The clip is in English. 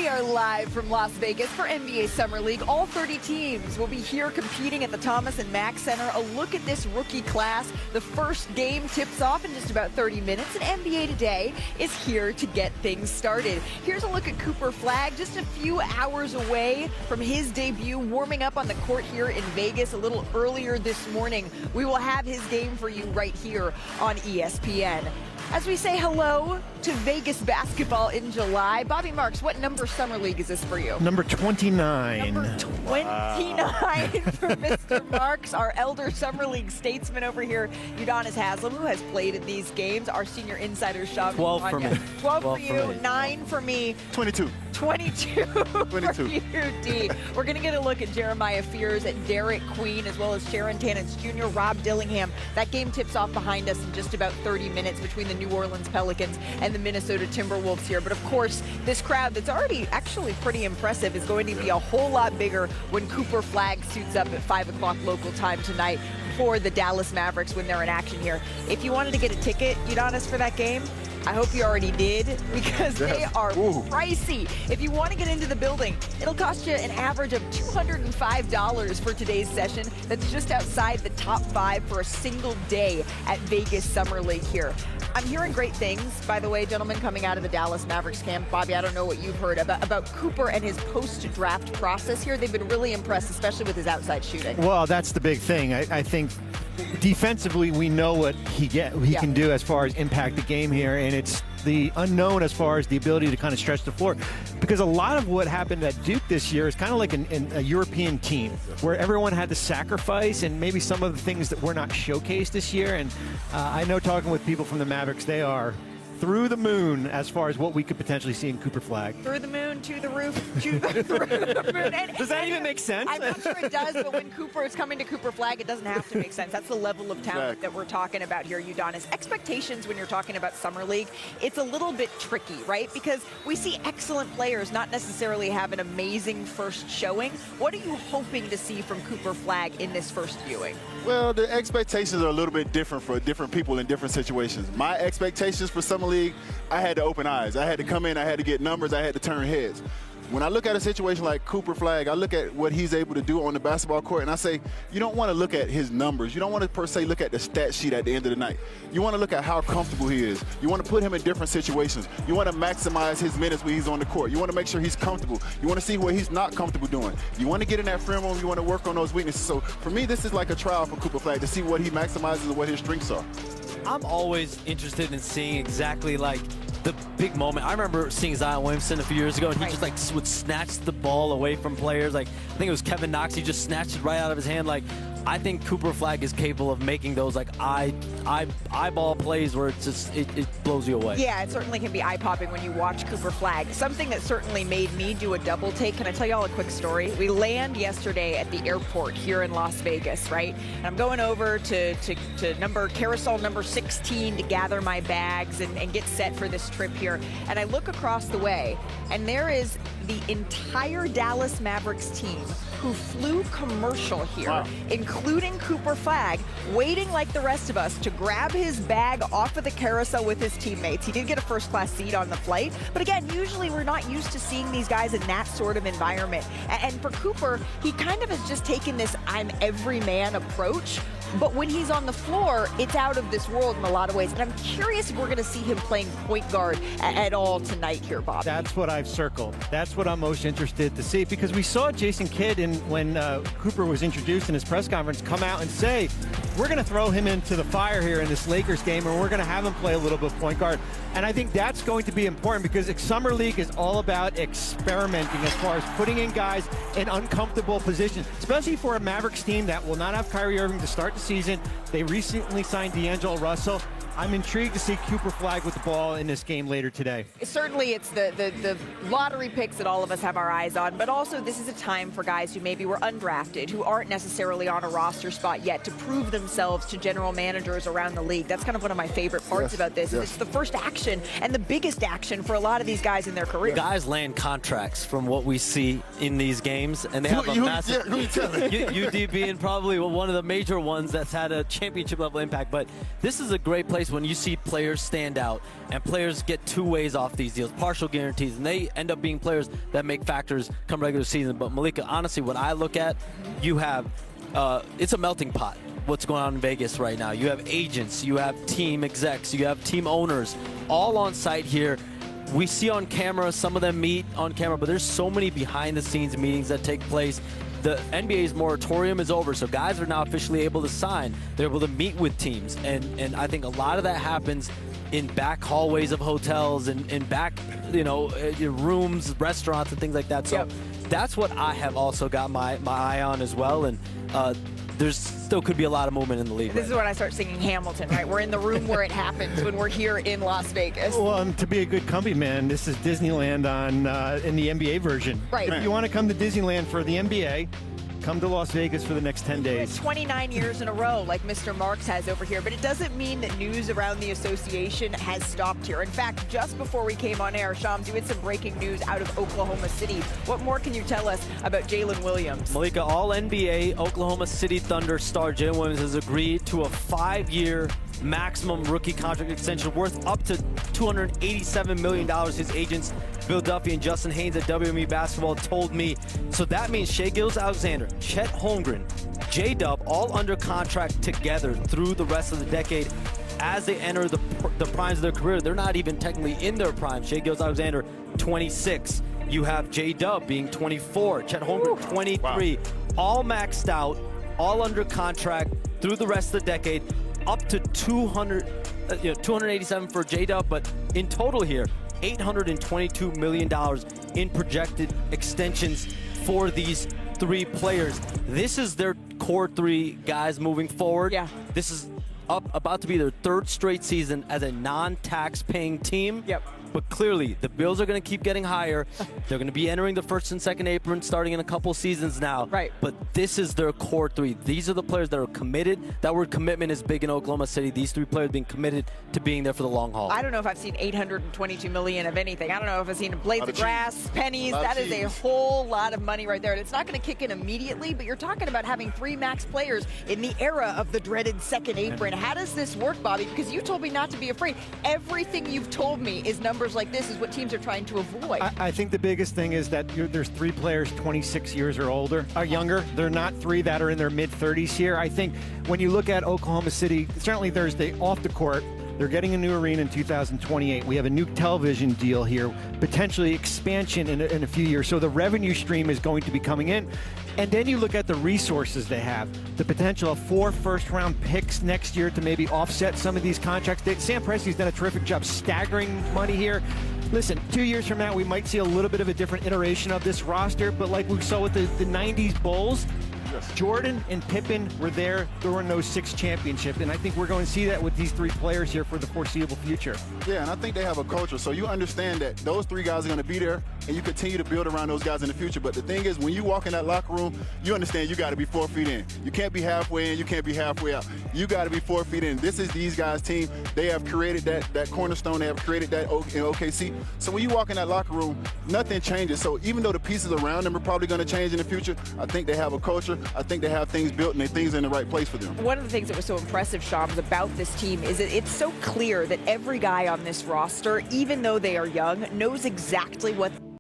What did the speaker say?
are live from Las Vegas for NBA Summer League. All 30 teams will be here competing at the Thomas and Mack Center. A look at this rookie class. The first game tips off in just about 30 minutes, and NBA Today is here to get things started. Here's a look at Cooper Flagg, just a few hours away from his debut, warming up on the court here in Vegas a little earlier this morning. We will have his game for you right here on ESPN. As we say hello to Vegas basketball in July, Bobby Marks, what number Summer League is this for you? Number 29. Number 29 for Mr. Marks, our elder Summer League statesman over here, Giannis Haslam, who has played in these games. Our senior insider, Sharpe. 12 for me. 12 for you, 9 for me. 22. 22 for you, D. We're going to get a look at Jeremiah Fears, at Derek Queen, as well as Sharon Tannitz Jr., Rob Dillingham. That game tips off behind us in just about 30 minutes between the New Orleans Pelicans and the Minnesota Timberwolves here. But of course, this crowd that's already actually pretty impressive is going to be a whole lot bigger when Cooper Flagg suits up at 5 o'clock local time tonight for the Dallas Mavericks when they're in action here. If you wanted to get a ticket, Giannis, for that game, I hope you already did, because they are pricey. If you want to get into the building, it'll cost you an average of $205 for today's session. That's just outside the top 5 for a single day at Vegas Summer League here. I'm hearing great things, by the way, gentlemen, coming out of the Dallas Mavericks camp. Bobby, I don't know what you've heard about Cooper and his post-draft process here. They've been really impressed, especially with his outside shooting. Well, that's the big thing. I think defensively, we know what he can do as far as impact the game here, and it's the unknown as far as the ability to kind of stretch the floor. Because a lot of what happened at Duke this year is kind of like a European team, where everyone had to sacrifice, and maybe some of the things that were not showcased this year. And I know, talking with people from the Mavericks, they are through the moon as far as what we could potentially see in Cooper Flagg. Through the moon, to the roof, through the moon. And, does that even make sense? I'm not sure it does, but when Cooper is coming to Cooper Flagg, it doesn't have to make sense. That's the level of talent that we're talking about here, Udonis. Expectations when you're talking about Summer League, it's a little bit tricky, right? Because we see excellent players not necessarily have an amazing first showing. What are you hoping to see from Cooper Flagg in this first viewing? Well, the expectations are a little bit different for different people in different situations. My expectations for Summer League, I had to open eyes. I had to come in, I had to get numbers, I had to turn heads. When I look at a situation like Cooper Flagg, I look at what he's able to do on the basketball court, and I say, you don't want to look at his numbers. You don't want to, per se, look at the stat sheet at the end of the night. You want to look at how comfortable he is. You want to put him in different situations. You want to maximize his minutes when he's on the court. You want to make sure he's comfortable. You want to see what he's not comfortable doing. You want to get in that film room. You want to work on those weaknesses. So, for me, this is like a trial for Cooper Flagg to see what he maximizes and what his strengths are. I'm always interested in seeing exactly like the big moment. I remember seeing Zion Williamson a few years ago, and he just like would snatch the ball away from players. Like, I think it was Kevin Knox. He just snatched it right out of his hand. Like, I think Cooper Flagg is capable of making those like eyeball plays where it's just it blows you away. Yeah, it certainly can be eye-popping when you watch Cooper Flagg. Something that certainly made me do a double take. Can I tell you all a quick story? We land yesterday at the airport here in Las Vegas, right? And I'm going over to carousel number 16 to gather my bags and get set for this trip here. And I look across the way, and there is the entire Dallas Mavericks team who flew commercial here, including Cooper Flagg, waiting like the rest of us to grab his bag off of the carousel with his teammates. He did get a first-class seat on the flight, but again, usually we're not used to seeing these guys in that sort of environment. And for Cooper, he kind of has just taken this I'm every man approach, but when he's on the floor, it's out of this world in a lot of ways. And I'm curious if we're going to see him playing point guard at all tonight here, Bob. That's what I've circled. That's what I'm most interested to see, because we saw Jason Kidd when Cooper was introduced in his press conference come out and say, we're going to throw him into the fire here in this Lakers game, and we're going to have him play a little bit of point guard. And I think that's going to be important, because Summer League is all about experimenting as far as putting in guys in uncomfortable positions, especially for a Mavericks team that will not have Kyrie Irving to start the season. They recently signed D'Angelo Russell. I'm intrigued to see Cooper Flagg with the ball in this game later today. Certainly it's the lottery picks that all of us have our eyes on, but also this is a time for guys who maybe were undrafted, who aren't necessarily on a roster spot yet, to prove themselves to general managers around the league. That's kind of one of my favorite parts about this. It's the first action and the biggest action for a lot of these guys in their career. Guys land contracts from what we see in these games, and they have a massive UD being probably one of the major ones that's had a championship level impact. But this is a great place place when you see players stand out and players get two ways off these deals, partial guarantees, and they end up being players that make factors come regular season. But Malika, honestly, what I look at, you have it's a melting pot. What's going on in Vegas right now? You have agents, you have team execs, you have team owners, all on site here. We see on camera, some of them meet on camera, but there's so many behind-the-scenes meetings that take place. The NBA's moratorium is over, so guys are now officially able to sign. They're able to meet with teams, and I think a lot of that happens in back hallways of hotels and in back, rooms, restaurants, and things like that. So that's what I have also got my eye on as well, and there's still could be a lot of movement in the league. This is when I start singing Hamilton, right? We're in the room where it happens when we're here in Las Vegas. Well, to be a good company man, this is Disneyland in the NBA version. Right. If you want to come to Disneyland for the NBA, come to Las Vegas for the next 10 days. 29 years in a row, like Mr. Marks has over here, but it doesn't mean that news around the association has stopped here. In fact, just before we came on air, Shams, you had some breaking news out of Oklahoma City. What more can you tell us about Jalen Williams? Malika, All-NBA Oklahoma City Thunder star Jalen Williams has agreed to a 5-year maximum rookie contract extension worth up to $287 million. His agents, Bill Duffy and Justin Haynes at WME Basketball, told me. So that means Shai Gilgeous-Alexander, Chet Holmgren, J-Dub, all under contract together through the rest of the decade. As they enter the primes of their career, they're not even technically in their prime. Shai Gilgeous-Alexander, 26. You have J-Dub being 24, Chet Holmgren, 23. Wow. All maxed out, all under contract through the rest of the decade. Up to 287 for J-Dub, but in total here, $822 million in projected extensions for these three players. This is their core three guys moving forward. Yeah. This is about to be their third straight season as a non-tax paying team. Yep. But clearly, the bills are going to keep getting higher. They're going to be entering the first and second apron starting in a couple seasons now. Right. But this is their core three. These are the players that are committed. That word commitment is big in Oklahoma City. These three players being committed to being there for the long haul. I don't know if I've seen $822 million of anything. I don't know if I've seen blades of grass, pennies. That is a whole lot of money right there. And it's not going to kick in immediately, but you're talking about having three max players in the era of the dreaded second apron. How does this work, Bobby? Because you told me not to be afraid. Everything you've told me is numbers like this is what teams are trying to avoid. I think the biggest thing is that there's three players 26 years or older, or younger. They're not three that are in their mid-30s here. I think when you look at Oklahoma City, certainly Thursday off the court, they're getting a new arena in 2028. We have a new television deal here, potentially expansion in a few years. So the revenue stream is going to be coming in. And then you look at the resources they have, the potential of 4 first-round picks next year to maybe offset some of these contracts. Sam Presti's done a terrific job staggering money here. Listen, 2 years from now, we might see a little bit of a different iteration of this roster, but like we saw with the 90s Bulls, Jordan and Pippen were there during those 6 championships, and I think we're going to see that with these three players here for the foreseeable future. Yeah, and I think they have a culture, so you understand that those three guys are going to be there, and you continue to build around those guys in the future. But the thing is, when you walk in that locker room, you understand you got to be 4 feet in. You can't be halfway in, you can't be halfway out. You got to be 4 feet in. This is these guys' team. They have created that cornerstone. They have created that in OKC. So when you walk in that locker room, nothing changes. So even though the pieces around them are probably going to change in the future, I think they have a culture. I think they have things built and things in the right place for them. One of the things that was so impressive, Shams, about this team is that it's so clear that every guy on this roster, even though they are young, knows exactly what